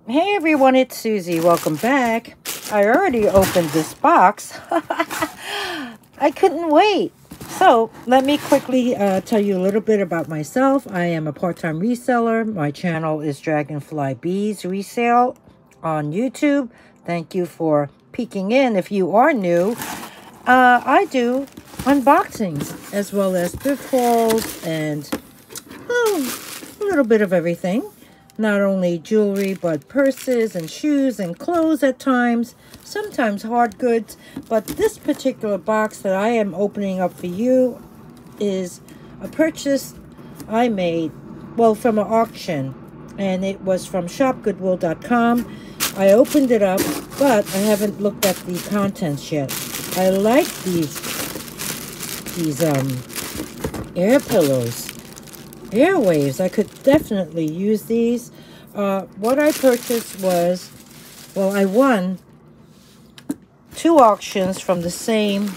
Hey everyone, it's Susie. Welcome back. I already opened this box. I couldn't wait. So let me quickly tell you a little bit about myself. I am a part-time reseller. My channel is Dragonfly Beez Resale on YouTube. Thank you for peeking in if you are new. I do unboxings as well as thrift hauls and a little bit of everything. Not only jewelry, but purses and shoes and clothes at times, sometimes hard goods. But this particular box that I am opening up for you is a purchase I made, well, from an auction. And it was from shopgoodwill.com. I opened it up, but I haven't looked at the contents yet. I like these air pillows. Airwaves. I could definitely use these. What I purchased was, well, I won 2 auctions from the same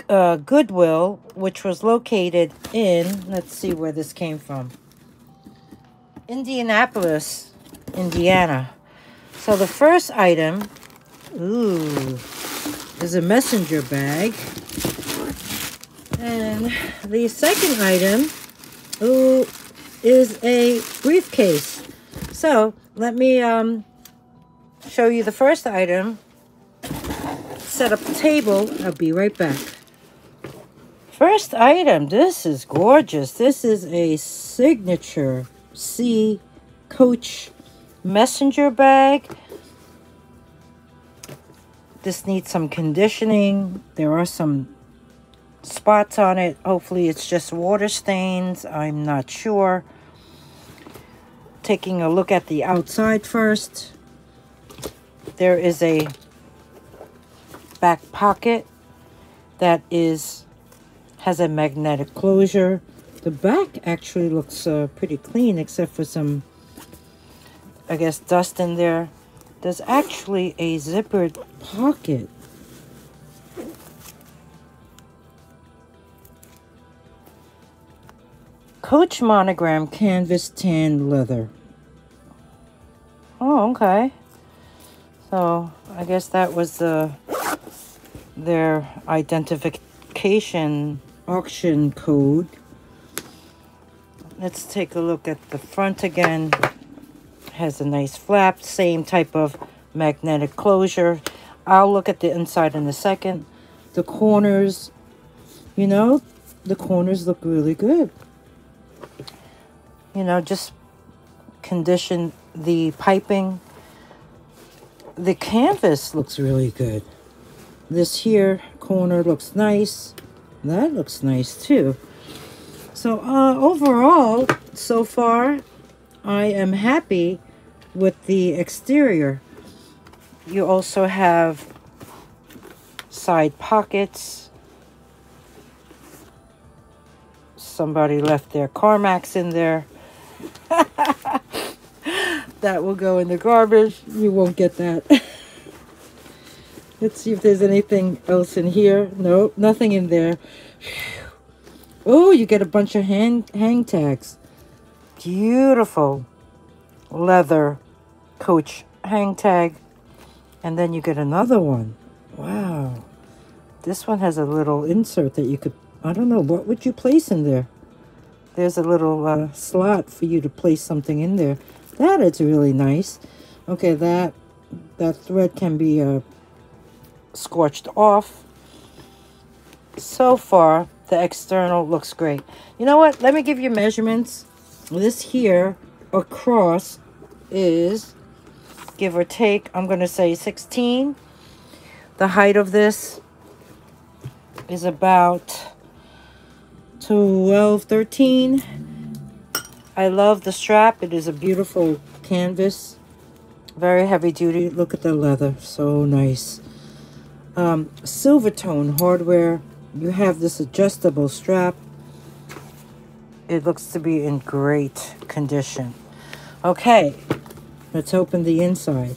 Goodwill, which was located in, let's see where this came from, Indianapolis, Indiana. So the first item, is a messenger bag. And the second item, is a briefcase. So let me show you the first item. Set up the table. I'll be right back. First item. This is gorgeous. This is a signature C Coach messenger bag. This needs some conditioning. There are some spots on it. Hopefully it's just water stains. I'm not sure. Taking a look at the outside first. There is a back pocket that has a magnetic closure. The back actually looks pretty clean, except for some, I guess, dust in there. There's actually a zippered pocket. Coach monogram canvas tan leather. Oh, okay. So I guess that was their identification auction code. Let's take a look at the front again. Has a nice flap, same type of magnetic closure. I'll look at the inside in a second. The corners, the corners look really good. Just condition the piping. The canvas looks really good. This here corner looks nice. That looks nice too. So overall, so far, I am happy with the exterior. You also have side pockets. Somebody left their Carmax in there. That will go in the garbage. You won't get that. Let's see if there's anything else in here. Nope, nothing in there. Oh, you get a bunch of hang tags. Beautiful leather Coach hang tag. And then you get another one. Wow. This one has a little insert that you could, I don't know, what would you place in there? There's a little slot for you to place something in there. That is really nice. Okay, that thread can be scorched off. So far, the external looks great. You know what? Let me give you measurements. This here across is, give or take, I'm going to say 16. The height of this is about 12, 13. I love the strap. It is a beautiful canvas. Very heavy duty. Look at the leather. So nice. Silver tone hardware. You have this adjustable strap. It looks to be in great condition. Okay. Let's open the inside.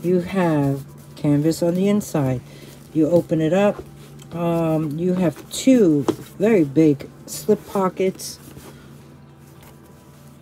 You have canvas on the inside. You open it up. You have 2 very big slip pockets.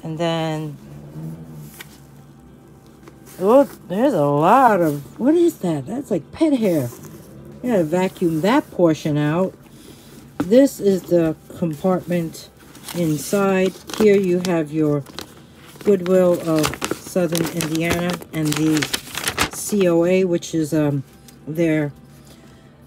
And then Oh, there's a lot of, what is that? That's like pet hair. You gotta vacuum that portion out. This is the compartment inside. Here you have your Goodwill of Southern Indiana and the COA, which is their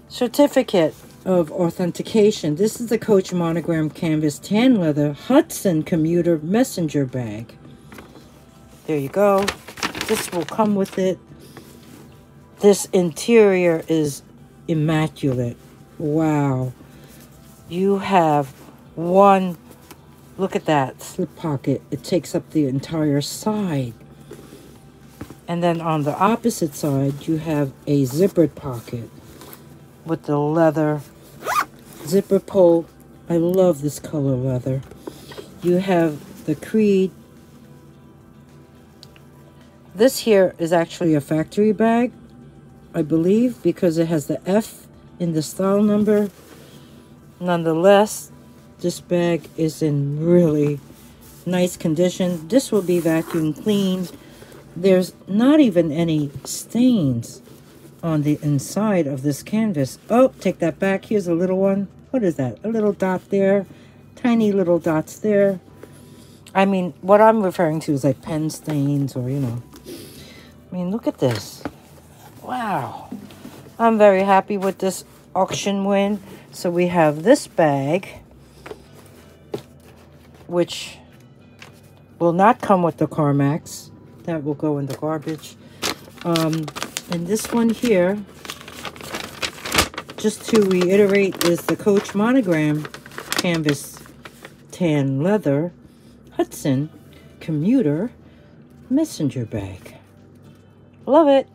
certificate of authentication. This is the Coach Monogram Canvas Tan Leather Hudson Commuter Messenger Bag. There you go. This will come with it. This interior is immaculate. Wow. You have one, look at that, slip pocket. It takes up the entire side. And then on the opposite side, you have a zippered pocket with the leather zipper pull. I love this color leather. You have the Creed. This here is actually a factory bag, I believe, because it has the F in the style number. Nonetheless, this bag is in really nice condition. This will be vacuum cleaned. There's not even any stains on the inside of this canvas. Oh, take that back. Here's a little one. What is that? A little dot there. Tiny little dots there. I mean, what I'm referring to is like pen stains or, you know. I mean, look at this. Wow. I'm very happy with this auction win. So we have this bag, which will not come with the Carmax. That will go in the garbage. And this one here, just to reiterate, is the Coach Monogram Canvas Tan Leather Hudson Commuter Messenger Bag. Love it.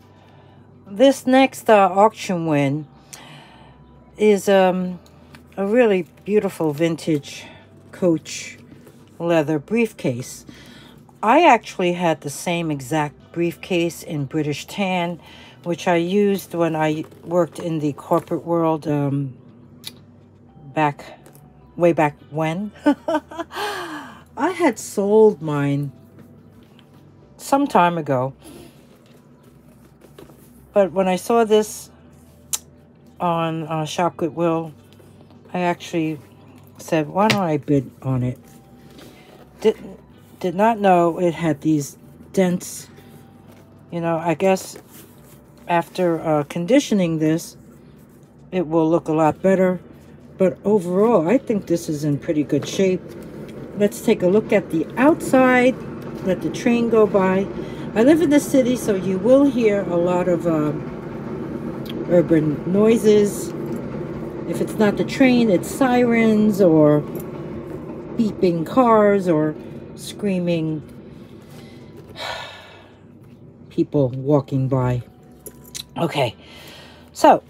This next auction win is a really beautiful vintage Coach leather briefcase. I actually had the same exact briefcase in British tan, which I used when I worked in the corporate world way back when. I had sold mine some time ago. But when I saw this on Shop Goodwill, I actually said, why don't I bid on it? Did not know it had these dents. You know, I guess after conditioning this, it will look a lot better. But overall, I think this is in pretty good shape. Let's take a look at the outside. Let the train go by. I live in the city, so you will hear a lot of urban noises. If it's not the train, it's sirens or beeping cars or screaming people walking by. Okay, so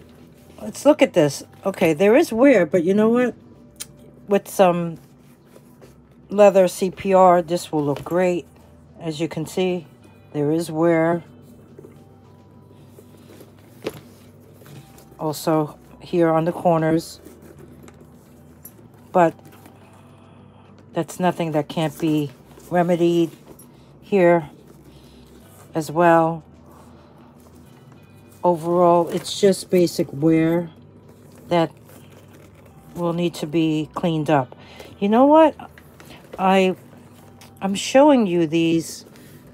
let's look at this. Okay, there is wear, but you know what? With some leather CPR, this will look great. As you can see, there is wear. Also here on the corners. But that's nothing that can't be remedied here as well. Overall, it's just basic wear that will need to be cleaned up. You know what? I'm showing you these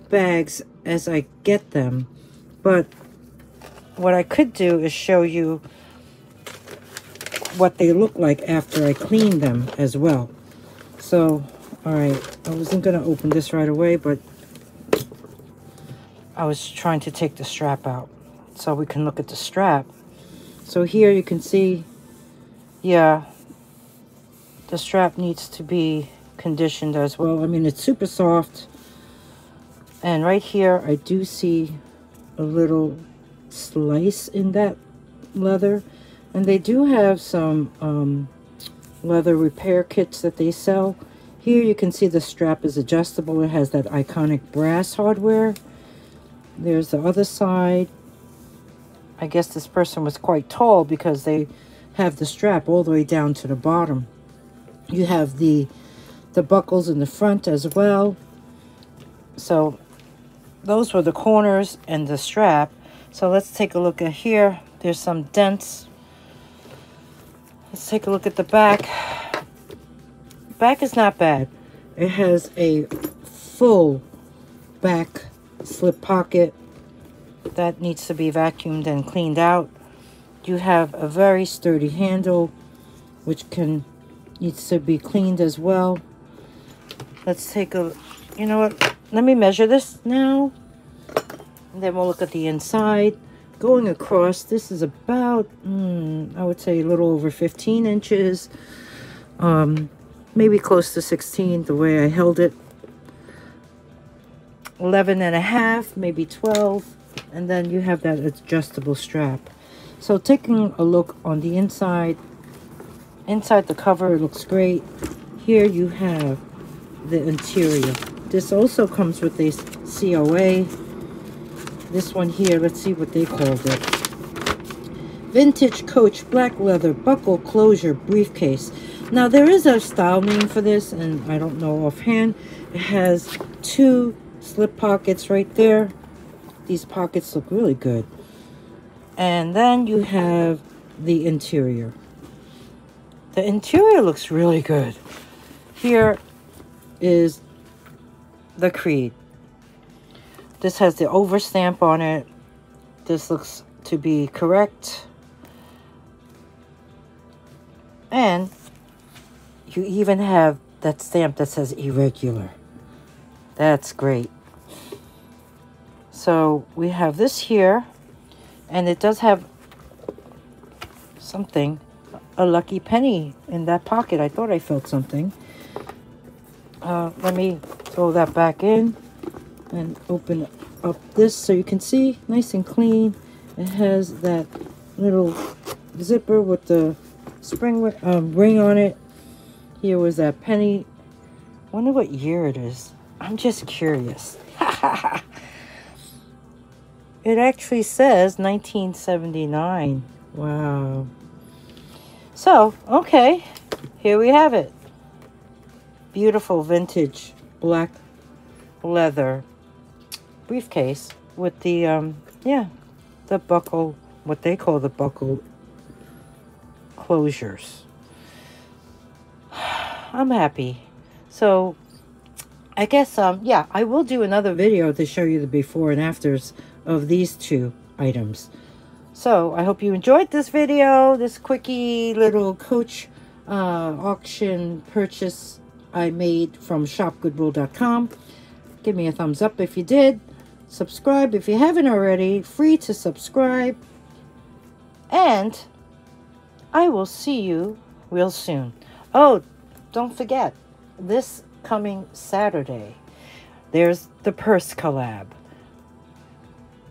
bags as I get them, but what I could do is show you what they look like after I clean them as well. So, all right, I wasn't going to open this right away, but I was trying to take the strap out so we can look at the strap. So here you can see, yeah, the strap needs to be conditioned as well. I mean, it's super soft. And right here, I do see a little slice in that leather. And they do have some leather repair kits that they sell. Here you can see the strap is adjustable. It has that iconic brass hardware. There's the other side. I guess this person was quite tall because they have the strap all the way down to the bottom. You have the buckles in the front as well. So those were the corners and the strap. So let's take a look at here. There's some dents. Let's take a look at the back. Back is not bad. It has a full back slip pocket that needs to be vacuumed and cleaned out. You have a very sturdy handle, which needs to be cleaned as well. Let's take a, you know what, let me measure this now, and then we'll look at the inside. Going across, this is about, I would say a little over 15 inches, maybe close to 16, the way I held it. 11 and a half, maybe 12, and then you have that adjustable strap. So taking a look on the inside the cover, it looks great. Here you have the interior. This also comes with a COA. This one here, let's see what they called it. Vintage Coach Black Leather Buckle Closure Briefcase. Now there is a style name for this, and I don't know offhand. It has 2 slip pockets right there. These pockets look really good. And then you have the interior. The interior looks really good. Here is the Creed. This has the overstamp on it. This looks to be correct. And you even have that stamp that says irregular. That's great. So we have this here, and it does have something, a lucky penny in that pocket. I thought I felt something. Let me throw that back in and open up this so you can see, nice and clean. It has that little zipper with the spring ring on it. Here was that penny. Wonder what year it is. I'm just curious. It actually says 1979. Wow. So, okay, here we have it. Beautiful vintage black leather briefcase with the the buckle, what they call the buckle closures. I'm happy. So I guess yeah, I will do another video to show you the before and afters of these 2 items. So I hope you enjoyed this video, this quickie little Coach auction purchase I made from shopgoodwill.com. Give me a thumbs up if you did. Subscribe if you haven't already. Free to subscribe. And I will see you real soon. Oh, don't forget, this coming Saturday, there's the purse collab.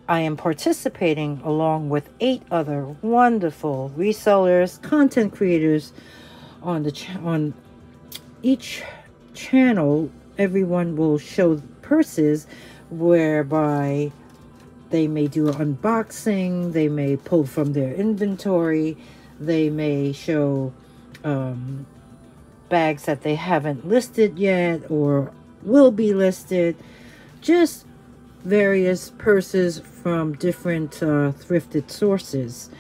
I am participating along with 8 other wonderful resellers, content creators on each channel. Everyone will show purses whereby they may do an unboxing, they may pull from their inventory, they may show bags that they haven't listed yet or will be listed. Just various purses from different thrifted sources.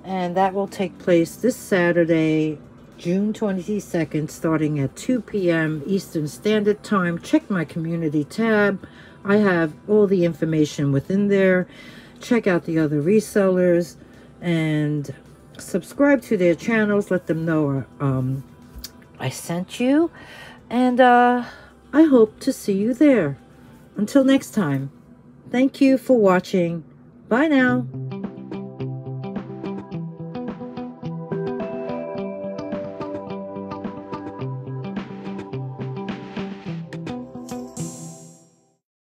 And that will take place this Saturday, June 22nd, starting at 2 p.m. Eastern Standard Time. Check my community tab. I have all the information within there. Check out the other resellers and subscribe to their channels. Let them know I sent you. And I hope to see you there. Until next time, thank you for watching. Bye now.